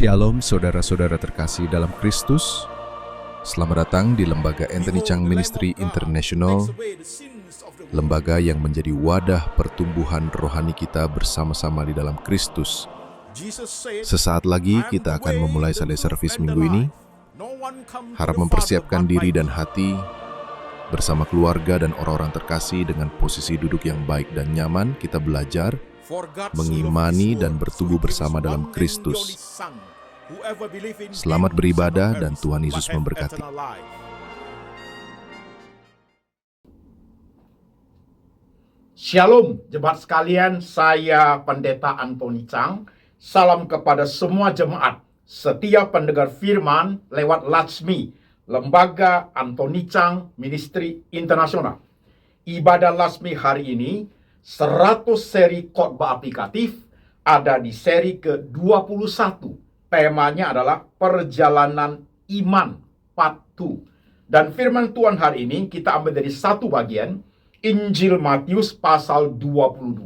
Shalom saudara-saudara terkasih dalam Kristus. Selamat datang di Lembaga Anthony Chang Ministry International, lembaga yang menjadi wadah pertumbuhan rohani kita bersama-sama di dalam Kristus. Sesaat lagi kita akan memulai Sunday Service minggu ini. Harap mempersiapkan diri dan hati bersama keluarga dan orang-orang terkasih dengan posisi duduk yang baik dan nyaman. Kita belajar mengimani dan bertumbuh bersama dalam Kristus. Selamat beribadah dan Tuhan Yesus memberkati. Shalom jemaat sekalian, saya Pendeta Anthony Chang. Salam kepada semua jemaat, setiap pendengar firman lewat Latsmi, Lembaga Anthony Chang Ministry International. Ibadah Latsmi hari ini 100 seri khotbah aplikatif, ada di seri ke-21. Temanya adalah perjalanan iman part 2. Dan firman Tuhan hari ini kita ambil dari satu bagian, Injil Matius pasal 22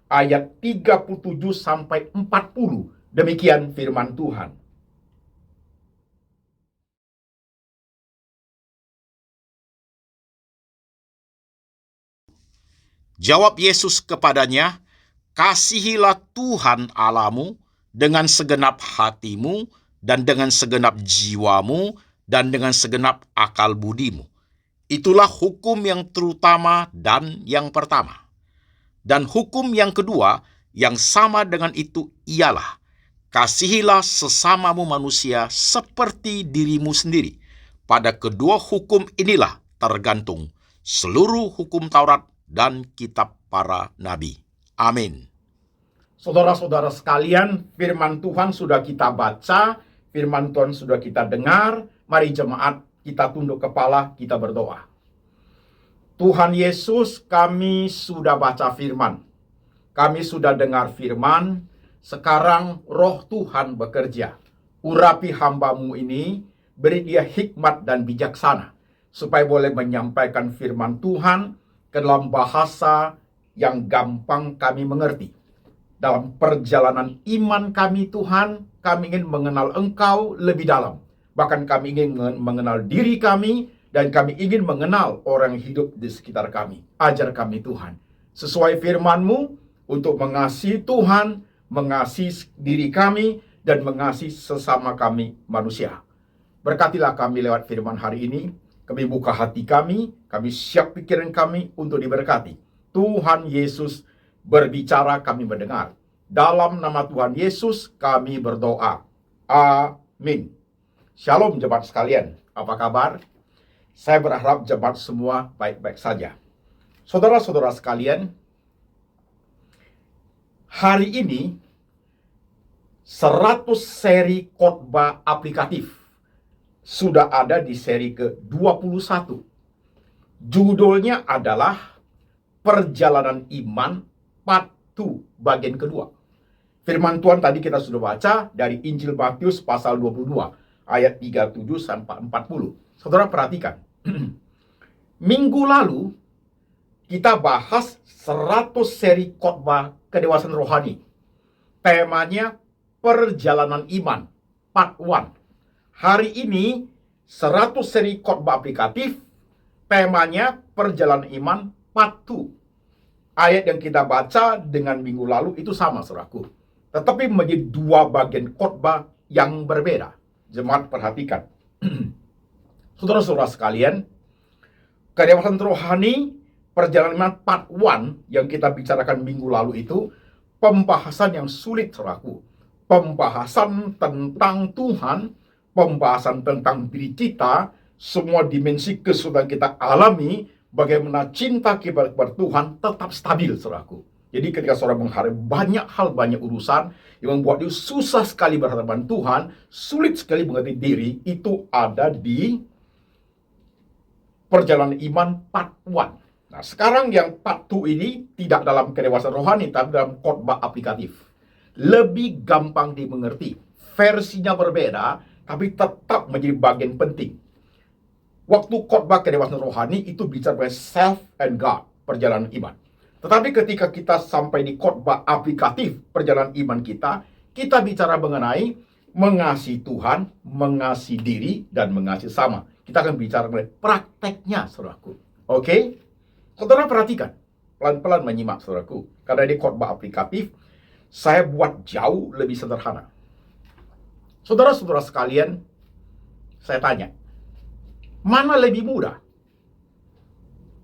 ayat 37 sampai 40. Demikian firman Tuhan. Jawab Yesus kepadanya, "Kasihilah Tuhan Allahmu dengan segenap hatimu, dan dengan segenap jiwamu, dan dengan segenap akal budimu. Itulah hukum yang terutama dan yang pertama. Dan hukum yang kedua yang sama dengan itu ialah, kasihilah sesamamu manusia seperti dirimu sendiri. Pada kedua hukum inilah tergantung seluruh hukum Taurat dan kitab para nabi." Amin. Saudara-saudara sekalian, firman Tuhan sudah kita baca, firman Tuhan sudah kita dengar. Mari jemaat, kita tunduk kepala, kita berdoa. Tuhan Yesus, kami sudah baca firman. Kami sudah dengar firman. Sekarang roh Tuhan bekerja. Urapi hamba-Mu ini, beri dia hikmat dan bijaksana, supaya boleh menyampaikan firman Tuhan ke dalam bahasa yang gampang kami mengerti. Dalam perjalanan iman kami Tuhan, kami ingin mengenal Engkau lebih dalam. Bahkan kami ingin mengenal diri kami, dan kami ingin mengenal orang yang hidup di sekitar kami. Ajar kami Tuhan, sesuai firman-Mu, untuk mengasihi Tuhan, mengasihi diri kami, dan mengasihi sesama kami manusia. Berkatilah kami lewat firman hari ini. Kami buka hati kami siap pikiran kami untuk diberkati. Tuhan Yesus berbicara, kami mendengar. Dalam nama Tuhan Yesus kami berdoa. Amin. Shalom jemaat sekalian, apa kabar? Saya berharap jemaat semua baik-baik saja. Saudara-saudara sekalian, hari ini 100 seri khotbah aplikatif sudah ada di seri ke-21. Judulnya adalah Perjalanan Iman Part 2, bagian kedua. Firman Tuhan tadi kita sudah baca dari Injil Matius pasal 22, ayat 37 sampai 40. Saudara perhatikan. Minggu lalu kita bahas 100 seri khotbah kedewasaan rohani. Temanya Perjalanan Iman Part 1. Hari ini 100 seri khotbah aplikatif, temanya Perjalanan Iman Part 2. Ayat yang kita baca dengan minggu lalu itu sama, saudaraku, tetapi menjadi dua bagian khotbah yang berbeda. Jemaat perhatikan. Saudara-saudara sekalian, kedewasaan rohani Perjalanan Iman Part 1 yang kita bicarakan minggu lalu itu pembahasan yang sulit, saudaraku. Pembahasan tentang Tuhan, pembahasan tentang diri kita, semua dimensi kesulitan kita alami, bagaimana cinta kita kepada Tuhan tetap stabil, saudaraku. Jadi ketika saudara menghadapi banyak hal, banyak urusan yang membuat dia susah sekali berhadapan Tuhan, sulit sekali mengerti diri, itu ada di Perjalanan Iman Part 1. Nah, sekarang yang Part 2 ini tidak dalam kedewasaan rohani, tapi dalam khotbah aplikatif. Lebih gampang dimengerti. Versinya berbeda, tapi tetap menjadi bagian penting. Waktu khotbah kedewasaan rohani itu bicara tentang self and God, perjalanan iman. Tetapi ketika kita sampai di khotbah aplikatif perjalanan iman kita bicara mengenai mengasihi Tuhan, mengasihi diri, dan mengasihi sama. Kita akan bicara mengenai prakteknya, saudaraku. Oke? Saudara perhatikan, pelan-pelan menyimak, saudaraku. Karena ini khotbah aplikatif, saya buat jauh lebih sederhana. Saudara-saudara sekalian, saya tanya, mana lebih mudah?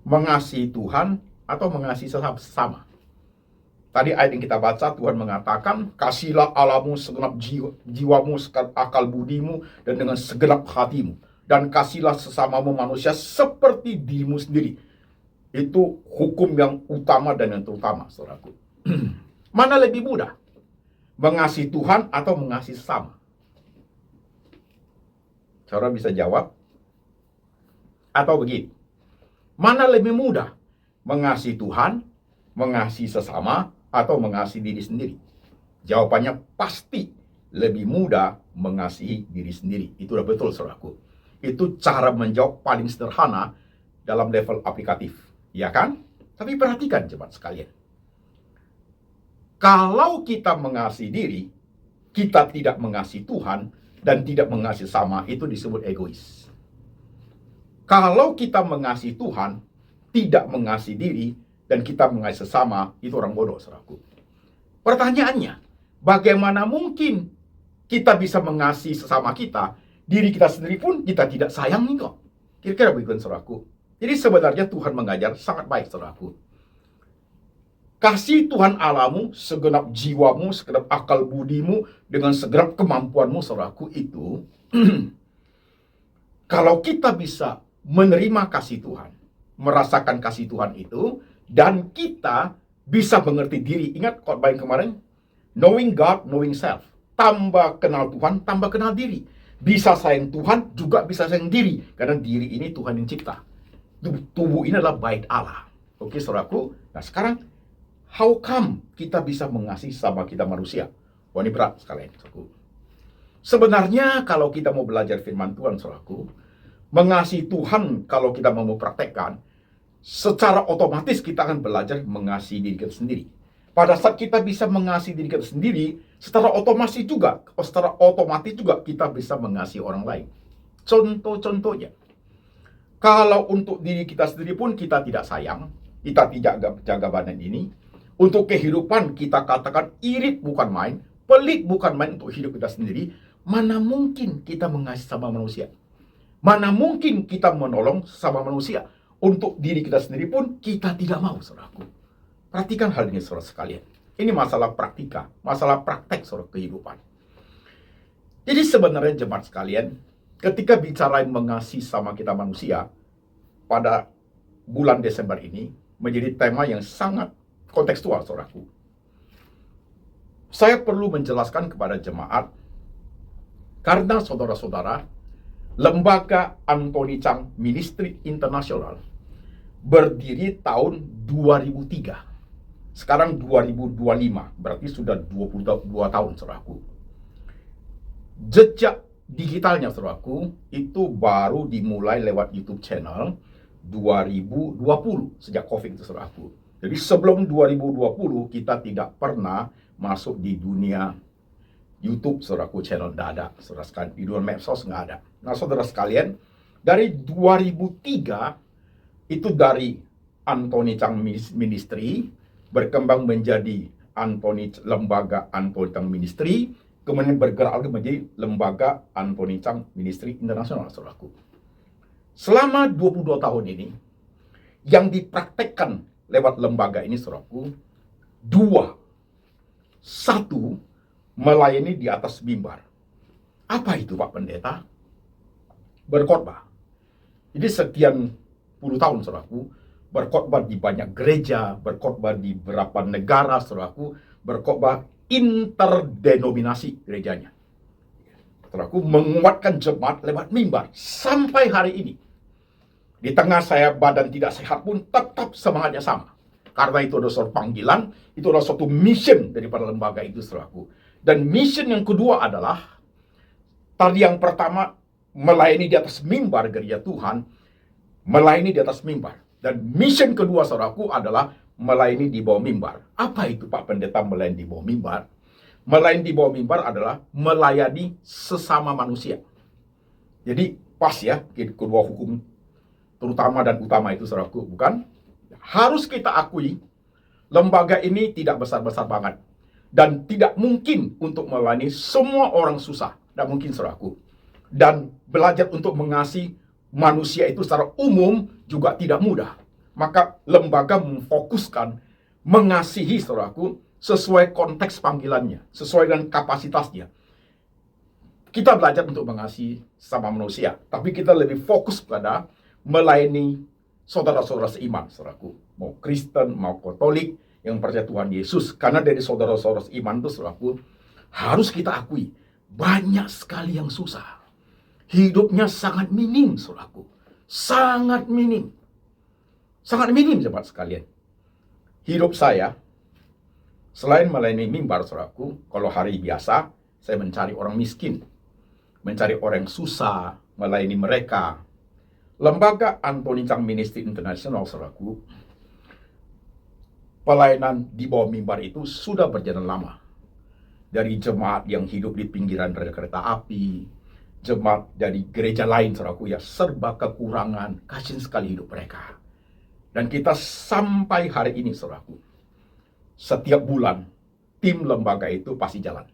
Mengasihi Tuhan atau mengasihi sesama? Tadi ayat yang kita baca, Tuhan mengatakan, kasihlah Allahmu segenap jiwamu, segenap akal budimu, dan dengan segenap hatimu. Dan kasihlah sesamamu manusia seperti dirimu sendiri. Itu hukum yang utama dan yang terutama, saudaraku. Mana lebih mudah? Mengasihi Tuhan atau mengasihi sesama? Saudara bisa jawab. Atau begini, mana lebih mudah? Mengasihi Tuhan, mengasihi sesama, atau mengasihi diri sendiri? Jawabannya pasti lebih mudah mengasihi diri sendiri. Itu udah betul, saudaraku. Itu cara menjawab paling sederhana dalam level aplikatif. Ya kan? Tapi perhatikan jemaat sekalian. Kalau kita mengasihi diri, kita tidak mengasihi Tuhan, dan tidak mengasihi sama, itu disebut egois. Kalau kita mengasihi Tuhan, tidak mengasihi diri, dan kita mengasihi sesama, itu orang bodoh, saudaraku. Pertanyaannya, bagaimana mungkin kita bisa mengasihi sesama kita, diri kita sendiri pun kita tidak sayangi kok? Kira-kira begitu, saudaraku. Jadi sebenarnya Tuhan mengajar sangat baik, saudaraku. Kasih Tuhan Allahmu segenap jiwamu, segenap akal budimu, dengan segenap kemampuanmu, saudaraku, itu kalau kita bisa menerima kasih Tuhan, merasakan kasih Tuhan itu, dan kita bisa mengerti diri. Ingat khotbah yang kemarin? Knowing God, knowing self. Tambah kenal Tuhan, tambah kenal diri. Bisa sayang Tuhan, juga bisa sayang diri. Karena diri ini Tuhan yang cipta. Tubuh ini adalah bait Allah. Oke, saudaraku. Nah, sekarang, how come kita bisa mengasihi sama kita manusia? Wah, ini berat sekali, saudaraku. Sebenarnya, kalau kita mau belajar firman Tuhan, saudaraku, mengasihi Tuhan, kalau kita mau praktekkan, secara otomatis kita akan belajar mengasihi diri kita sendiri. Pada saat kita bisa mengasihi diri kita sendiri, secara otomatis juga kita bisa mengasihi orang lain. Contohnya, kalau untuk diri kita sendiri pun kita tidak sayang, kita tidak jaga badan ini, untuk kehidupan kita katakan irit bukan main, pelit bukan main untuk hidup kita sendiri, mana mungkin kita mengasihi sama manusia? Mana mungkin kita menolong sama manusia? Untuk diri kita sendiri pun kita tidak mau, saudaraku. Perhatikan hal ini, saudara sekalian. Ini masalah praktika, masalah praktek, saudara, kehidupan. Jadi sebenarnya jemaat sekalian, ketika bicara mengasihi sama kita manusia, pada bulan Desember ini menjadi tema yang sangat kontekstual, saudaraku. Saya perlu menjelaskan kepada jemaat, karena saudara-saudara, Lembaga Anthony Chang Ministry Internasional berdiri tahun 2003. Sekarang 2025, berarti sudah 22 tahun, saudaraku. Jejak digitalnya, saudaraku, itu baru dimulai lewat YouTube channel 2020, sejak COVID itu, saudaraku. Jadi sebelum 2020, kita tidak pernah masuk di dunia YouTube, saudaraku, channel tidak ada. Saudara sekalian, di dunia medsos nggak ada. Nah, saudara sekalian, dari 2003, itu dari Anthony Chang Ministry, berkembang menjadi Lembaga Anthony Chang Ministry, kemudian bergerak lagi menjadi Lembaga Anthony Chang Ministry Internasional, saudaraku. Selama 22 tahun ini, yang dipraktekkan lewat lembaga ini, saudaraku, dua. Satu, melayani di atas mimbar. Apa itu, Pak Pendeta? Berkhotbah. Jadi sekian puluh tahun, saudaraku, berkhotbah di banyak gereja, berkhotbah di beberapa negara, saudaraku, berkhotbah interdenominasi gerejanya. Saudaraku, menguatkan jemaat lewat mimbar sampai hari ini. Di tengah saya badan tidak sehat pun tetap semangatnya sama. Karena itu adalah suatu panggilan, itu adalah suatu mission daripada lembaga itu, saudaraku. Dan mission yang kedua adalah, tadi yang pertama, melayani di atas mimbar gereja Tuhan, melayani di atas mimbar. Dan mission kedua, saudaraku, adalah melayani di bawah mimbar. Apa itu, Pak Pendeta, melayani di bawah mimbar? Melayani di bawah mimbar adalah melayani sesama manusia. Jadi pas ya, kedua hukum terutama dan utama itu saudaraku, bukan? Harus kita akui, lembaga ini tidak besar-besar banget. Dan tidak mungkin untuk melayani semua orang susah. Tidak mungkin saudaraku. Dan belajar untuk mengasihi manusia itu secara umum juga tidak mudah. Maka lembaga memfokuskan mengasihi saudaraku sesuai konteks panggilannya, sesuai dengan kapasitasnya. Kita belajar untuk mengasihi sama manusia, tapi kita lebih fokus pada melayani saudara-saudara seiman, saudaraku. Mau Kristen, mau Katolik, yang percaya Tuhan Yesus. Karena dari saudara-saudara seiman itu, saudaraku, harus kita akui, banyak sekali yang susah. Hidupnya sangat minim, saudaraku. Sangat minim. Sangat minim, sahabat sekalian. Hidup saya, selain melayani mimbar, saudaraku, kalau hari biasa, saya mencari orang miskin. Mencari orang yang susah, melayani mereka. Lembaga Anthony Chang Ministry International, saudaraku, pelayanan di bawah mimbar itu sudah berjalan lama. Dari jemaat yang hidup di pinggiran rel kereta api, jemaat dari gereja lain, saudaraku, ya serba kekurangan, kasihan sekali hidup mereka. Dan kita sampai hari ini, saudaraku, setiap bulan tim lembaga itu pasti jalan.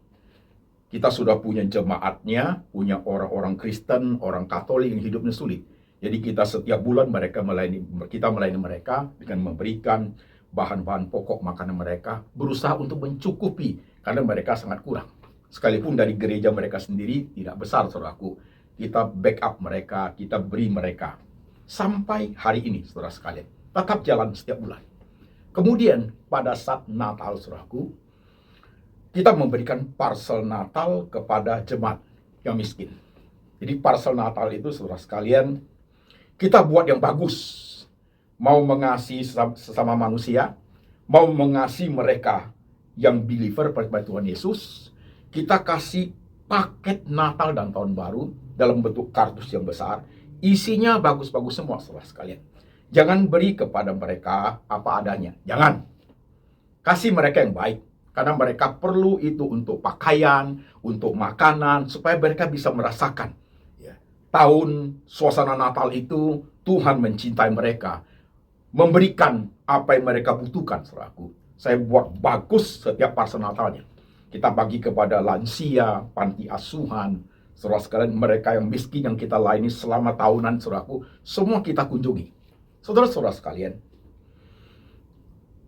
Kita sudah punya jemaatnya, punya orang-orang Kristen, orang Katolik yang hidupnya sulit. Jadi kita setiap bulan kita melayani mereka dengan memberikan bahan-bahan pokok makanan mereka, berusaha untuk mencukupi karena mereka sangat kurang. Sekalipun dari gereja mereka sendiri tidak besar, saudaraku, kita backup mereka, kita beri mereka. Sampai hari ini, saudara sekalian, tetap jalan setiap bulan. Kemudian pada saat Natal, saudaraku, kita memberikan parcel Natal kepada jemaat yang miskin. Jadi parcel Natal itu, saudara sekalian, kita buat yang bagus. Mau mengasihi sesama manusia, mau mengasihi mereka yang believer pada Tuhan Yesus, kita kasih paket Natal dan Tahun Baru dalam bentuk kardus yang besar. Isinya bagus-bagus semua, saudara sekalian. Jangan beri kepada mereka apa adanya. Jangan. Kasih mereka yang baik. Karena mereka perlu itu untuk pakaian, untuk makanan, supaya mereka bisa merasakan. Tahun suasana Natal itu, Tuhan mencintai mereka. Memberikan apa yang mereka butuhkan, saudaraku. Saya buat bagus setiap parcel Natalnya. Kita bagi kepada lansia, panti asuhan, saudara sekalian, mereka yang miskin yang kita layani selama tahunan, saudaraku, semua kita kunjungi. Saudara-saudara sekalian,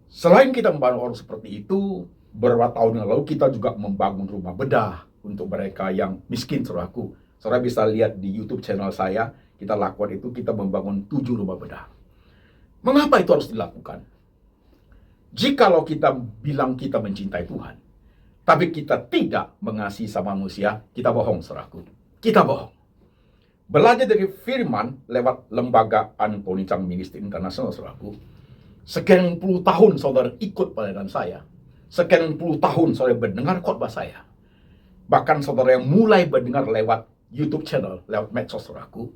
selain kita membantu orang seperti itu, beberapa tahun yang lalu kita juga membangun rumah bedah untuk mereka yang miskin, saudaraku. Saudara bisa lihat di YouTube channel saya, kita lakukan itu, kita membangun 7 rumah bedah. Mengapa itu harus dilakukan? Jikalau kita bilang kita mencintai Tuhan, tapi kita tidak mengasihi sama manusia, kita bohong, saudaraku. Kita bohong. Belajar dari firman lewat lembaga Anthony Chang Ministry International, saudaraku. Sekian puluh tahun saudara ikut pelayanan saya. Sekian puluh tahun saudara mendengar khotbah saya. Bahkan saudara yang mulai mendengar lewat YouTube channel, lewat medsos, saudaraku,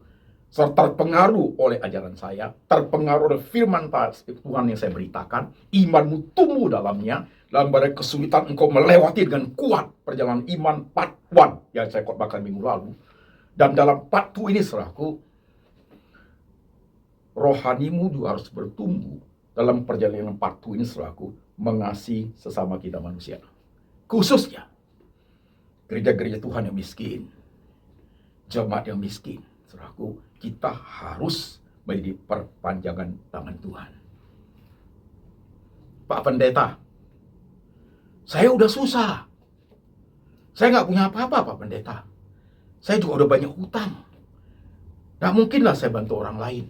saudara terpengaruh oleh ajaran saya, terpengaruh oleh firman Tuhan yang saya beritakan, imanmu tumbuh dalamnya, dalam badai kesulitan engkau melewati dengan kuat perjalanan iman part 1 yang saya khotbahkan minggu lalu. Dan dalam part 2 ini, saudaraku, rohanimu juga harus bertumbuh dalam perjalanan part 2 ini, saudaraku, mengasihi sesama kita manusia. Khususnya gereja-gereja Tuhan yang miskin, jemaat yang miskin, saudaraku, kita harus menjadi perpanjangan tangan Tuhan. Pak Pendeta, saya udah susah. Saya nggak punya apa-apa, Pak Pendeta. Saya juga udah banyak hutang. Nggak mungkinlah saya bantu orang lain.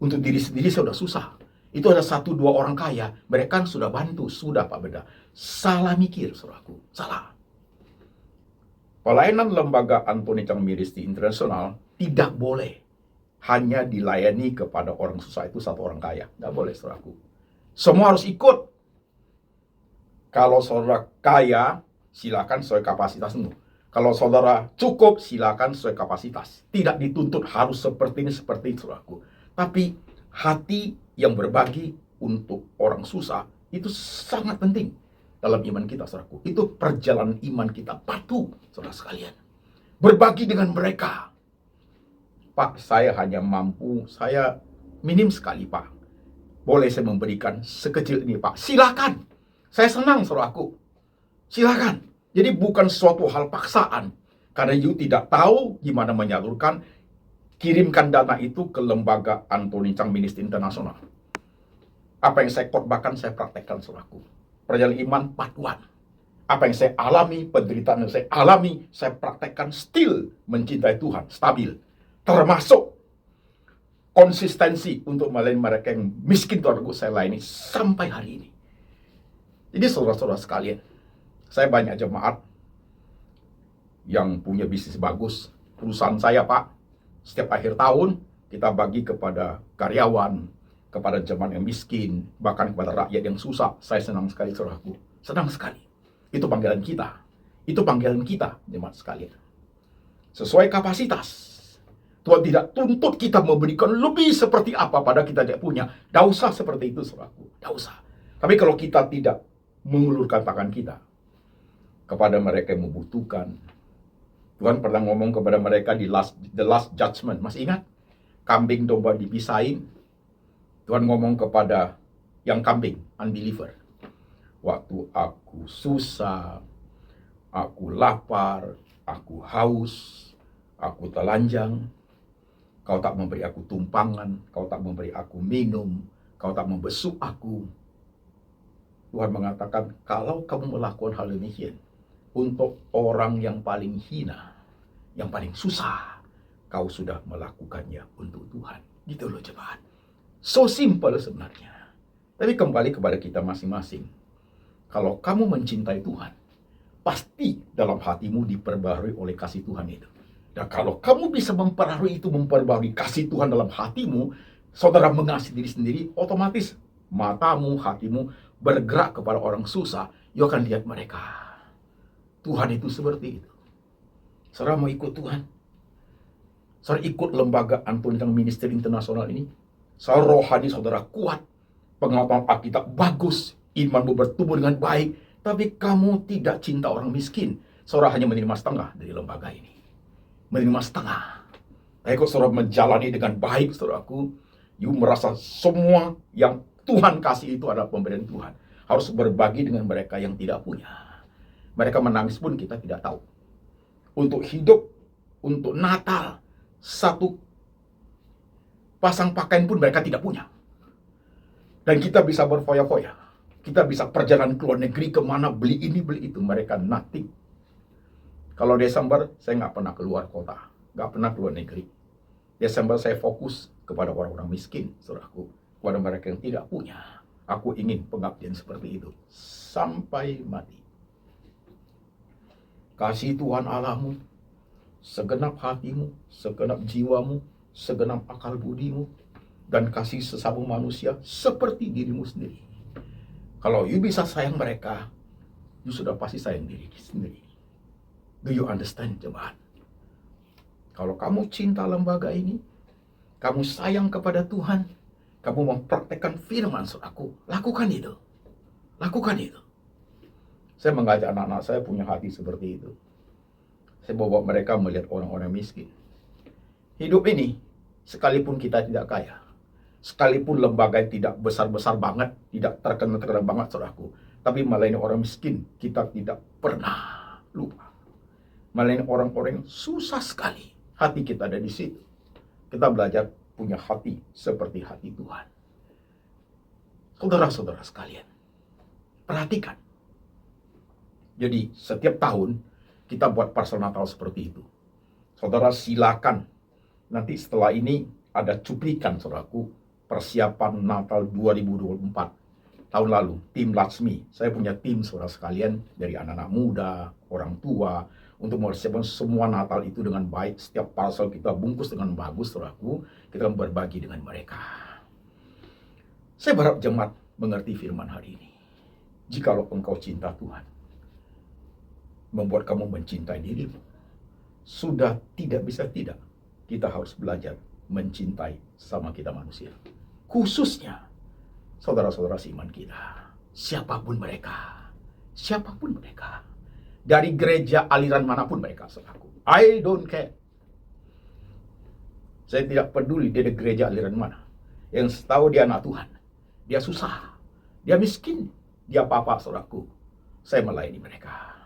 Untuk diri sendiri saya udah susah. Itu ada 1-2 orang kaya, mereka kan sudah bantu, sudah Pak Pendeta. Salah mikir, saudaraku, salah. Pelayanan lembaga Anthony Chang Ministry International tidak boleh hanya dilayani kepada orang susah itu 1 orang kaya. Nggak boleh, saudaraku. Semua harus ikut. Kalau saudara kaya, silakan sesuai kapasitasmu. Kalau saudara cukup, silakan sesuai kapasitas. Tidak dituntut harus seperti ini, saudaraku. Tapi hati yang berbagi untuk orang susah itu sangat penting. dalam iman kita, saudaraku. Itu perjalanan iman kita patuh, saudara sekalian. Berbagi dengan mereka. Pak, saya hanya mampu, saya minim sekali, Pak. Boleh saya memberikan sekecil ini, Pak? Silakan. Saya senang, saudaraku. Silakan. Jadi bukan suatu hal paksaan. Karena you tidak tahu gimana menyalurkan, kirimkan dana itu ke lembaga Antoni Chang Ministry International. Apa yang saya khotbahkan, saya praktekkan, saudaraku. Perjalanan iman patuan. Apa yang saya alami, penderitaan yang saya alami, saya praktekkan, still mencintai Tuhan, stabil. Termasuk konsistensi untuk melayani mereka yang miskin, saudaraku, saya layani sampai hari ini. Jadi saudara-saudara sekalian, saya banyak jemaat yang punya bisnis bagus. Perusahaan saya, Pak, setiap akhir tahun kita bagi kepada karyawan, kepada jemaat yang miskin, bahkan kepada rakyat yang susah. Saya senang sekali, saudaraku. Senang sekali. Itu panggilan kita. Itu panggilan kita, jemaat sekalian. Sesuai kapasitas. Tuhan tidak tuntut kita memberikan lebih seperti apa pada kita tidak punya. Tidak usah seperti itu, saudaraku. Tidak usah. Tapi kalau kita tidak mengulurkan tangan kita kepada mereka yang membutuhkan. Tuhan pernah ngomong kepada mereka di the last judgment. Masih ingat? Kambing domba dipisahin. Tuhan ngomong kepada yang kambing, unbeliever. Waktu aku susah, aku lapar, aku haus, aku telanjang, kau tak memberi aku tumpangan, kau tak memberi aku minum, kau tak membesuk aku. Tuhan mengatakan, kalau kamu melakukan hal demikian untuk orang yang paling hina, yang paling susah, kau sudah melakukannya untuk Tuhan. Gitu loh, jemaat. So simple sebenarnya. Tapi kembali kepada kita masing-masing. Kalau kamu mencintai Tuhan, pasti dalam hatimu diperbarui oleh kasih Tuhan itu. Dan kalau kamu bisa memperbarui kasih Tuhan dalam hatimu, saudara mengasihi diri sendiri, otomatis matamu, hatimu bergerak kepada orang susah. You akan lihat mereka. Tuhan itu seperti itu. Saudara mau ikut Tuhan? Saudara ikut lembaga Antoni Chang Ministry International ini? Saudara rohani saudara kuat, pengetahuan Alkitab bagus, imanmu bertumbuh dengan baik, tapi kamu tidak cinta orang miskin. Saudara hanya menerima setengah dari lembaga ini. Menerima setengah. Tapi kalau saudara menjalani dengan baik, saudaraku, you merasa semua yang Tuhan kasih itu adalah pemberian Tuhan. Harus berbagi dengan mereka yang tidak punya. Mereka menangis pun kita tidak tahu. Untuk hidup, untuk Natal, satu pasang pakaian pun mereka tidak punya. Dan kita bisa berfoya-foya. Kita bisa perjalanan ke luar negeri kemana, beli ini, beli itu. Mereka nothing. Kalau Desember, saya nggak pernah keluar kota. Nggak pernah keluar negeri. Desember saya fokus kepada orang-orang miskin, saudaraku. Kepada mereka yang tidak punya. Aku ingin pengabdian seperti itu. Sampai mati. Kasih Tuhan Allahmu, segenap hatimu, segenap jiwamu, segenap akal budimu, dan kasih sesama manusia seperti dirimu sendiri. Kalau you bisa sayang mereka, you sudah pasti sayang diri sendiri. Do you understand, jemaat? Kalau kamu cinta lembaga ini, kamu sayang kepada Tuhan, kamu mempraktekkan firman, saudaraku, lakukan itu. Lakukan itu. Saya mengajak anak-anak saya punya hati seperti itu. Saya bawa mereka melihat orang-orang miskin. Hidup ini, sekalipun kita tidak kaya, sekalipun lembaga tidak besar-besar banget, tidak terkenal banget, saudaraku, tapi melayani orang miskin, kita tidak pernah lupa. Melayani orang-orang yang susah sekali, hati kita ada di situ. Kita belajar punya hati seperti hati Tuhan. Saudara-saudara sekalian, perhatikan. Jadi setiap tahun kita buat parsel Natal seperti itu. Saudara silakan. Nanti setelah ini ada cuplikan, saudaraku, persiapan Natal 2024 tahun lalu, tim Latsmi. Saya punya tim, saudara sekalian, dari anak-anak muda, orang tua, untuk mempersiapkan semua Natal itu dengan baik. Setiap parsel kita bungkus dengan bagus, saudaraku, kita berbagi dengan mereka. Saya berharap jemaat mengerti firman hari ini. Jikalau engkau cinta Tuhan, membuat kamu mencintai dirimu, sudah tidak bisa tidak. Kita harus belajar mencintai sama kita manusia. Khususnya saudara-saudara seiman kita. Siapapun mereka. siapapun mereka, dari gereja aliran manapun mereka, saudaraku. I don't care. Saya tidak peduli dia dari gereja aliran mana. Yang tahu dia anak Tuhan. Dia susah, dia miskin, dia apa-apa, saudaraku. Saya melayani mereka.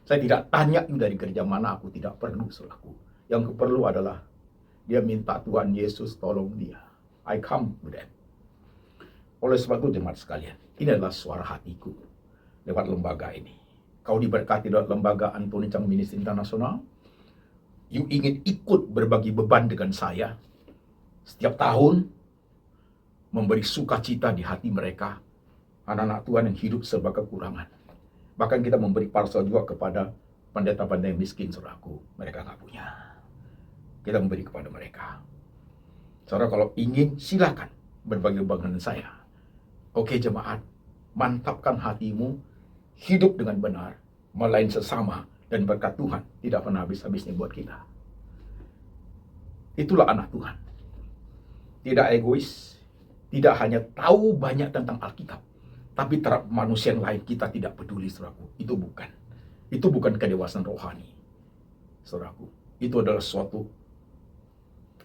Saya tidak tanya dari gereja mana, aku tidak perlu, saudaraku. Yang perlu adalah dia minta Tuhan Yesus tolong dia. I come with them. Oleh sebab itu jemaat sekalian, ini adalah suara hatiku lewat lembaga ini. Kau diberkati lewat lembaga Antoni Chang Ministry International. You ingin ikut berbagi beban dengan saya setiap tahun, memberi sukacita di hati mereka, anak-anak Tuhan yang hidup serba kekurangan. Bahkan kita memberi parsel juga kepada pendeta-pendeta yang miskin, saudaraku. Mereka nggak punya. Kita memberi kepada mereka. Saudara, kalau ingin, silakan berbagi beban dengan saya. Oke jemaat, mantapkan hatimu, hidup dengan benar, melayani sesama, dan berkat Tuhan tidak pernah habis-habisnya buat kita. Itulah anak Tuhan. Tidak egois, tidak hanya tahu banyak tentang Alkitab, tapi terhadap manusia yang lain kita tidak peduli, saudaraku. Itu bukan kedewasaan rohani, saudaraku. Itu adalah suatu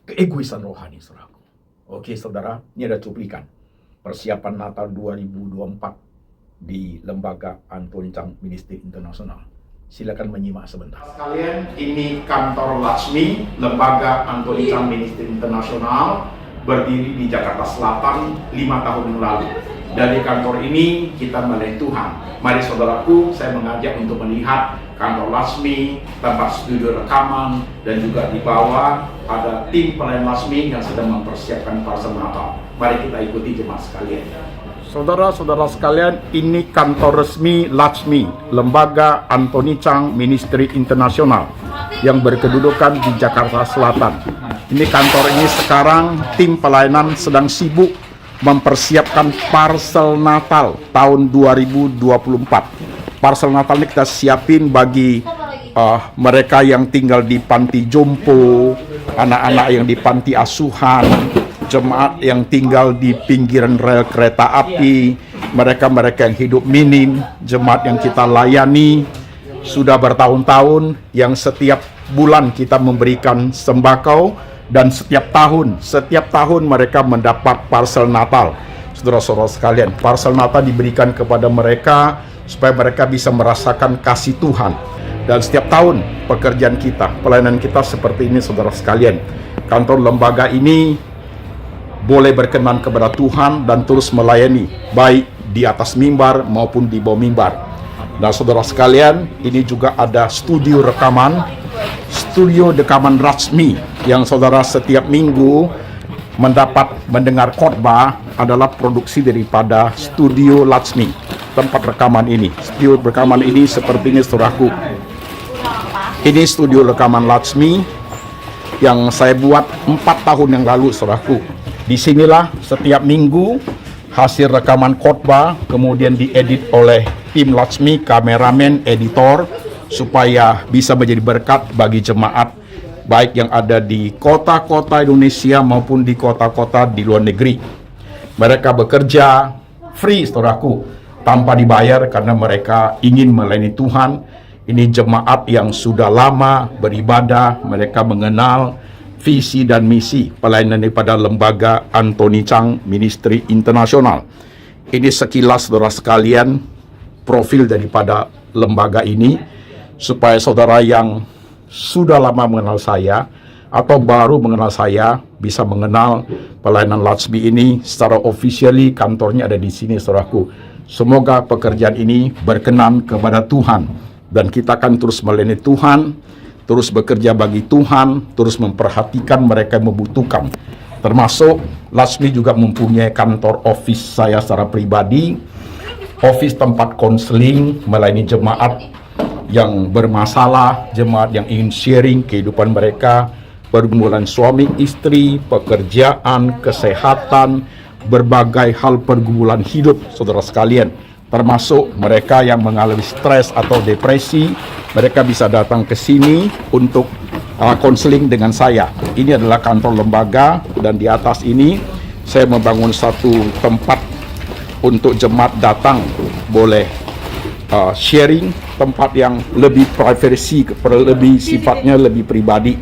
keegoisan rohani, saudaraku. Oke saudara, ini ada cuplikan persiapan Natal 2024 di lembaga Antoni Chang Ministry International. Silakan menyimak sebentar. Sekalian, ini kantor Laksmi, lembaga Antoni Chang Ministry International, berdiri di Jakarta Selatan 5 tahun yang lalu. Dari kantor ini kita melayani Tuhan. Mari saudaraku, saya mengajak untuk melihat kantor Laksmi, tempat studio rekaman, dan juga di bawah ada tim pelayan Laksmi yang sedang mempersiapkan parsel Natal. Mari kita ikuti jemaat sekalian. Saudara-saudara sekalian, ini kantor resmi Laksmi, lembaga Antoni Chang Ministry International yang berkedudukan di Jakarta Selatan. Ini kantor ini sekarang tim pelayanan sedang sibuk mempersiapkan parsel Natal tahun 2024. Parsel Natal ini kita siapin bagi mereka yang tinggal di panti jompo, anak-anak yang di panti asuhan, jemaat yang tinggal di pinggiran rel kereta api, mereka-mereka yang hidup minim, jemaat yang kita layani sudah bertahun-tahun, yang setiap bulan kita memberikan sembako, dan setiap tahun mereka mendapat parsel Natal. Saudara-saudara sekalian, parsel Natal diberikan kepada mereka supaya mereka bisa merasakan kasih Tuhan. Dan setiap tahun pekerjaan kita, pelayanan kita seperti ini, saudara sekalian. Kantor lembaga ini boleh berkenan kepada Tuhan dan terus melayani, baik di atas mimbar maupun di bawah mimbar. Nah saudara sekalian, ini juga ada studio rekaman Laksmi, yang saudara setiap minggu mendapat mendengar khotbah adalah produksi daripada studio Laksmi, tempat rekaman ini. Studio rekaman ini seperti ini, saudaraku. Ini studio rekaman Laksmi yang saya buat 4 tahun yang lalu, saudaraku. Disinilah setiap minggu hasil rekaman khotbah kemudian diedit oleh tim Laksmi, kameramen, editor, supaya bisa menjadi berkat bagi jemaat baik yang ada di kota-kota Indonesia maupun di kota-kota di luar negeri. Mereka bekerja free, saudaraku, tanpa dibayar karena mereka ingin melayani Tuhan. Ini jemaat yang sudah lama beribadah, mereka mengenal visi dan misi pelayanan daripada lembaga Antoni Chang Ministry International. Ini sekilas, saudara sekalian, profil daripada lembaga ini, supaya saudara yang sudah lama mengenal saya atau baru mengenal saya bisa mengenal pelayanan Laksmi ini secara officially. Kantornya ada di sini, saudaraku. Semoga pekerjaan ini berkenan kepada Tuhan, dan kita akan terus melayani Tuhan, terus bekerja bagi Tuhan, terus memperhatikan mereka yang membutuhkan. Termasuk Laksmi juga mempunyai kantor office saya secara pribadi, office tempat konseling, melayani jemaat yang bermasalah, jemaat yang ingin sharing kehidupan mereka, pergumulan suami istri, pekerjaan, kesehatan, berbagai hal pergumulan hidup, saudara sekalian. Termasuk mereka yang mengalami stres atau depresi, mereka bisa datang ke sini untuk konseling dengan saya. Ini adalah kantor lembaga, dan di atas ini saya membangun satu tempat untuk jemaat datang, boleh sharing, tempat yang lebih privacy, lebih sifatnya lebih pribadi.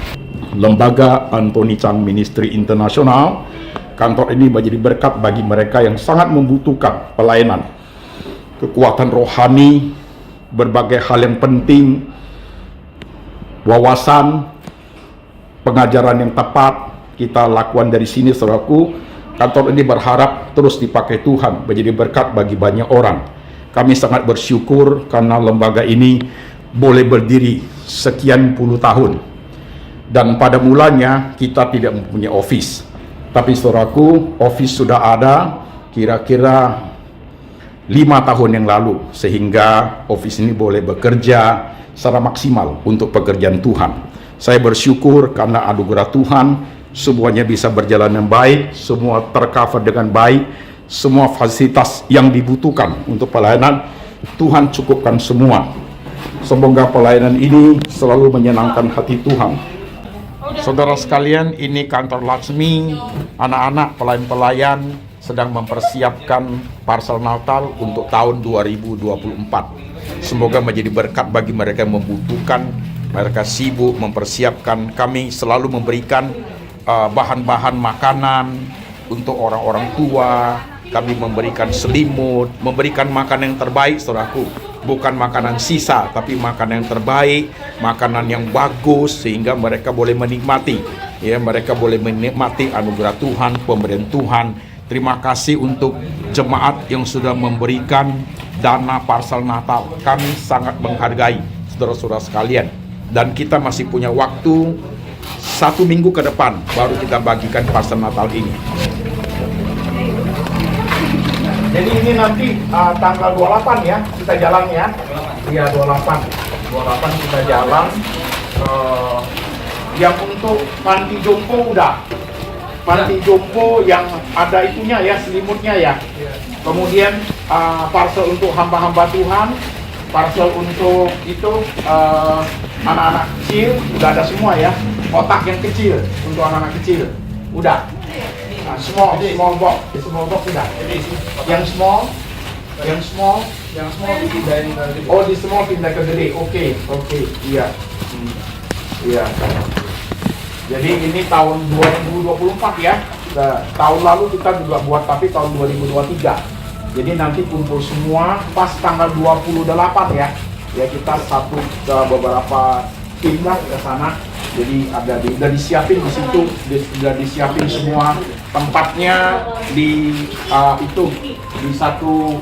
Lembaga Anthony Chang Ministry International, kantor ini menjadi berkat bagi mereka yang sangat membutuhkan pelayanan, kekuatan rohani, berbagai hal yang penting, wawasan, pengajaran yang tepat kita lakukan dari sini, saudaraku. Kantor ini berharap terus dipakai Tuhan, menjadi berkat bagi banyak orang. Kami sangat bersyukur karena lembaga ini boleh berdiri sekian puluh tahun. Dan pada mulanya kita tidak mempunyai office. Tapi saudaraku, office sudah ada kira-kira 5 tahun yang lalu. Sehingga office ini boleh bekerja secara maksimal untuk pekerjaan Tuhan. Saya bersyukur karena anugerah Tuhan, semuanya bisa berjalan dengan baik, semua tercover dengan baik, semua fasilitas yang dibutuhkan untuk pelayanan, Tuhan cukupkan semua. Semoga pelayanan ini selalu menyenangkan hati Tuhan. Saudara sekalian, ini kantor Laksmi, anak-anak pelayan-pelayan sedang mempersiapkan parsel Natal untuk tahun 2024. Semoga menjadi berkat bagi mereka yang membutuhkan. Mereka sibuk mempersiapkan. Kami selalu memberikan bahan-bahan makanan untuk orang-orang tua. Kami memberikan selimut, memberikan makanan yang terbaik, saudaraku. Bukan makanan sisa, tapi makanan yang terbaik, makanan yang bagus, sehingga mereka boleh menikmati. Ya, mereka boleh menikmati anugerah Tuhan, pemberian Tuhan. Terima kasih untuk jemaat yang sudah memberikan dana parsel Natal. Kami sangat menghargai saudara-saudara sekalian. Dan kita masih punya waktu 1 minggu ke depan baru kita bagikan parsel Natal ini. Jadi ini nanti tanggal 28 ya kita jalan ya. Iya 28 kita jalan. Yang untuk panti jompo udah. Panti jompo yang ada itunya ya, selimutnya ya. Kemudian parsel untuk hamba-hamba Tuhan, parsel untuk itu anak-anak kecil udah ada semua ya. Kotak yang kecil untuk anak-anak kecil udah. Small box sudah. Yang small dipindahin ke gede. Oh, di small pindah ke gede. Oke, iya. Iya. Jadi ini tahun 2024 ya. Tahun lalu kita juga buat, tapi tahun 2023. Jadi nanti kumpul semua pas tanggal 28 ya. Ya kita satu ke beberapa tim lah ke sana. Jadi udah disiapin di situ, udah disiapin semua tempatnya di di satu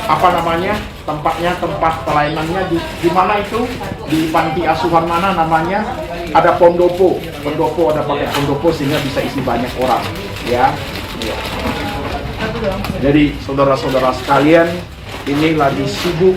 tempat pelayanannya di mana itu, di panti asuhan mana namanya, ada pondopo ada pakai pondopo sehingga bisa isi banyak orang ya. Jadi saudara-saudara sekalian, ini lagi sibuk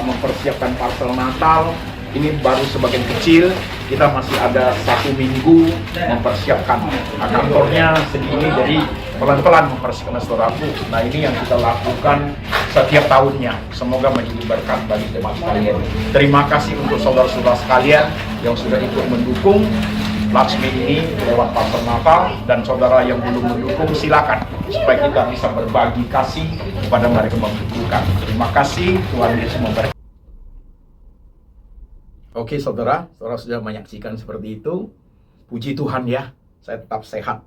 mempersiapkan parsel Natal. Ini baru sebagian kecil, kita masih ada 1 minggu mempersiapkan. Kantornya segini, jadi pelan-pelan mempersiapkan, saudaraku. Nah ini yang kita lakukan setiap tahunnya. Semoga menjadi berkat bagi jemaat sekalian. Terima kasih untuk saudara-saudara sekalian yang sudah ikut mendukung Laksmi ini lewat parsel Natal, dan saudara yang belum mendukung silakan supaya kita bisa berbagi kasih kepada mereka yang membutuhkan. Terima kasih, Tuhan Yesus memberkati. Oke saudara sudah menyaksikan seperti itu. Puji Tuhan ya, saya tetap sehat.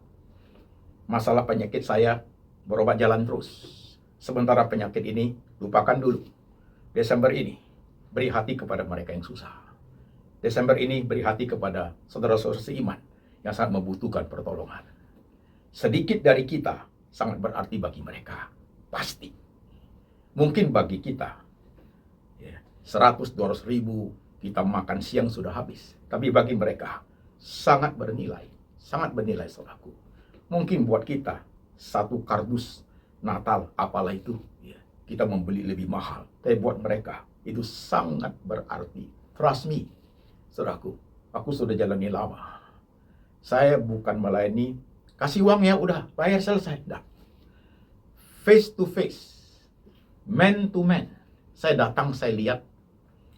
Masalah penyakit saya berobat jalan terus. Sementara penyakit ini lupakan dulu. Desember ini beri hati kepada mereka yang susah. Desember ini beri hati kepada saudara-saudara seiman yang sangat membutuhkan pertolongan. Sedikit dari kita sangat berarti bagi mereka. Pasti. Mungkin bagi kita 100-200 ribu kita makan siang sudah habis. Tapi bagi mereka sangat bernilai saudaraku. Mungkin buat kita 1 kardus Natal apalah itu kita membeli lebih mahal. Tapi buat mereka itu sangat berarti. Trust me, saudaraku. Aku sudah jalani lama. Saya bukan melayani kasih uang ya udah bayar selesai. Dah. Face to face, man to man. Saya datang, saya lihat.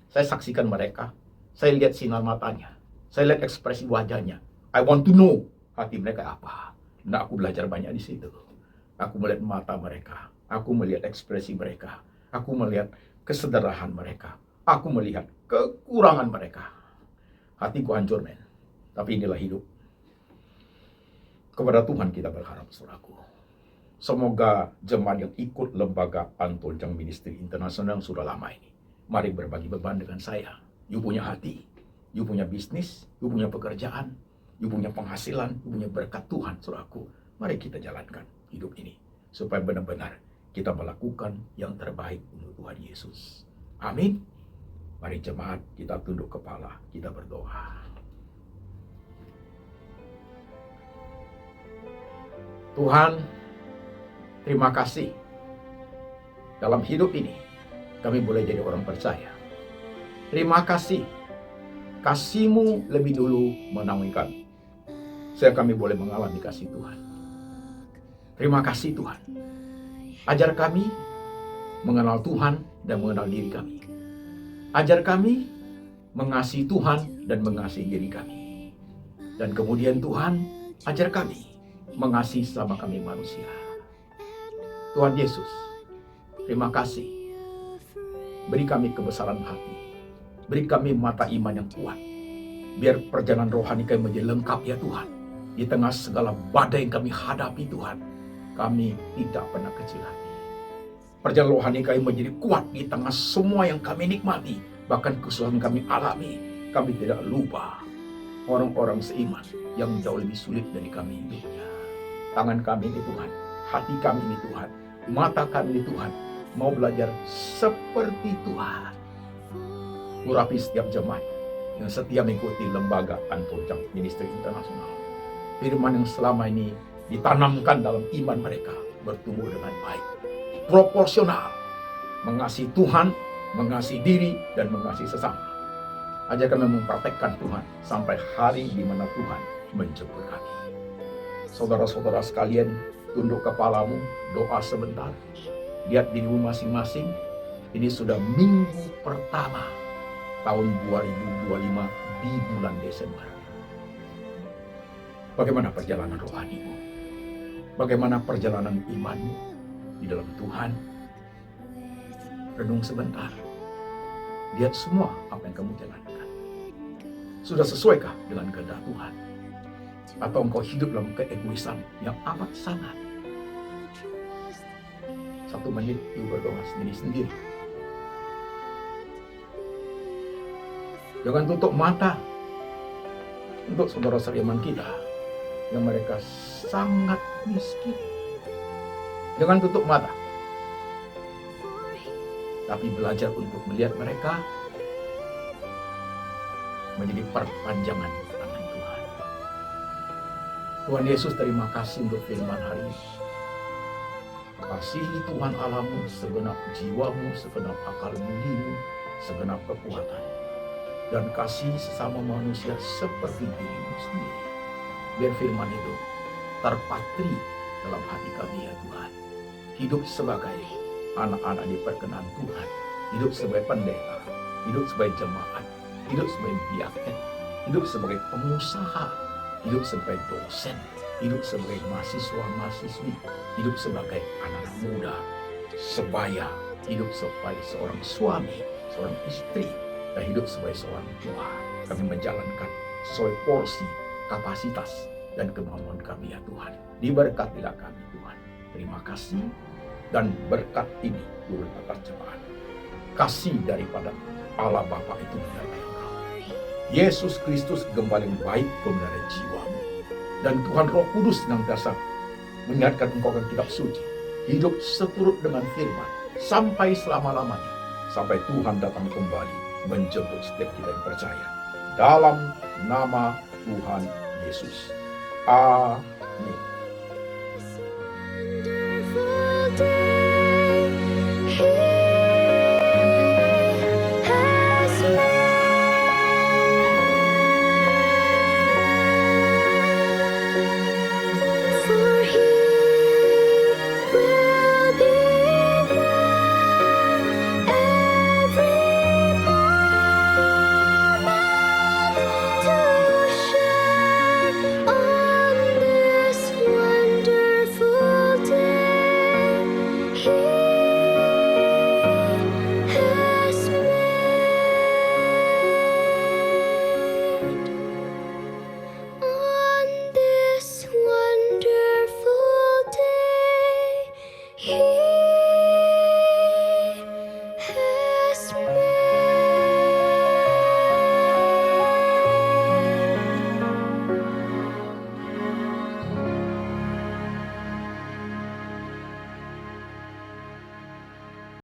Saya saksikan mereka, saya lihat sinar matanya, saya lihat ekspresi wajahnya. I want to know hati mereka apa. Nah, aku belajar banyak di situ. Aku melihat mata mereka, aku melihat ekspresi mereka, aku melihat kesederhanaan mereka. Aku melihat kekurangan mereka. Hatiku hancur, men. Tapi inilah hidup. Kepada Tuhan kita berharap, saudaraku. Semoga jemaat yang ikut lembaga Antonjang Ministry Internasional yang sudah lama ini, mari berbagi beban dengan saya. You punya hati, you punya bisnis, you punya pekerjaan, you punya penghasilan, you punya berkat Tuhan, saudaraku. Mari kita jalankan hidup ini, supaya benar-benar kita melakukan yang terbaik untuk Tuhan Yesus. Amin. Mari jemaat kita tunduk kepala, kita berdoa. Tuhan, terima kasih. Dalam hidup ini, kami boleh jadi orang percaya. Terima kasih. Kasih-Mu lebih dulu menaungi kami. Sehingga kami boleh mengalami kasih Tuhan. Terima kasih Tuhan. Ajar kami mengenal Tuhan dan mengenal diri kami. Ajar kami mengasihi Tuhan dan mengasihi diri kami. Dan kemudian Tuhan, ajar kami mengasihi sama kami manusia. Tuhan Yesus, terima kasih. Beri kami kebesaran hati. Beri kami mata iman yang kuat. Biar perjalanan rohani kami menjadi lengkap ya Tuhan. Di tengah segala badai yang kami hadapi Tuhan, kami tidak pernah kecil hati. Perjalanan rohani kami menjadi kuat di tengah semua yang kami nikmati. Bahkan kesulitan kami alami, kami tidak lupa orang-orang seiman yang jauh lebih sulit dari kami hidupnya. Tangan kami ini Tuhan, hati kami ini Tuhan, mata kami ini Tuhan, mau belajar seperti Tuhan. Urapi setiap jemaat yang setia mengikuti lembaga Antonjang Ministry Internasional. Firman yang selama ini ditanamkan dalam iman mereka bertumbuh dengan baik, proporsional, mengasihi Tuhan, mengasihi diri, dan mengasihi sesama. Ajar kami mempraktekkan Tuhan sampai hari di mana Tuhan menjemput kami. Saudara-saudara sekalian, tunduk kepalamu, doa sebentar. Lihat dirimu masing-masing. Ini sudah minggu pertama tahun 2025 di bulan Desember. Bagaimana perjalanan rohanimu? Bagaimana perjalanan imanmu di dalam Tuhan? Renung sebentar. Lihat semua apa yang kamu jalankan. Sudah sesuaikah dengan kehendak Tuhan? Atau engkau hidup dalam keegoisan yang amat sangat? 1 menit you berdoa sendiri-sendiri. Jangan tutup mata untuk saudara seiman kita yang mereka sangat miskin. Jangan tutup mata. Tapi belajar untuk melihat mereka menjadi perpanjangan tangan Tuhan. Tuhan Yesus, terima kasih untuk firman hari ini. Kasihi Tuhan Allahmu segenap jiwamu, segenap akal budimu, segenap kekuatan. Dan kasih sesama manusia seperti dirimu sendiri. Biar firman itu terpatri dalam hati kami ya Tuhan. Hidup sebagai anak-anak diperkenan Tuhan. Hidup sebagai pendeta. Hidup sebagai jemaat. Hidup sebagai diaken. Hidup sebagai pengusaha. Hidup sebagai dosen. Hidup sebagai mahasiswa-mahasiswi. Hidup sebagai anak-anak muda. Sebaya. Hidup sebagai seorang suami, seorang istri. Dan hidup sebagai seorang tua. Kami menjalankan sesuai porsi, kapasitas, dan kemampuan kami ya Tuhan. Diberkatilah kami Tuhan. Terima kasih. Dan berkat ini turun atas jemaat. Kasih daripada Allah Bapa itu menyertai engkau. Yesus Kristus Gembala yang baik memelihara jiwamu. Dan Tuhan Roh Kudus senantiasa mengingatkan engkau ke kitab suci. Hidup seturut dengan firman sampai selama-lamanya. Sampai Tuhan datang kembali menjemput setiap kita yang percaya. Dalam nama Tuhan Yesus. Amin.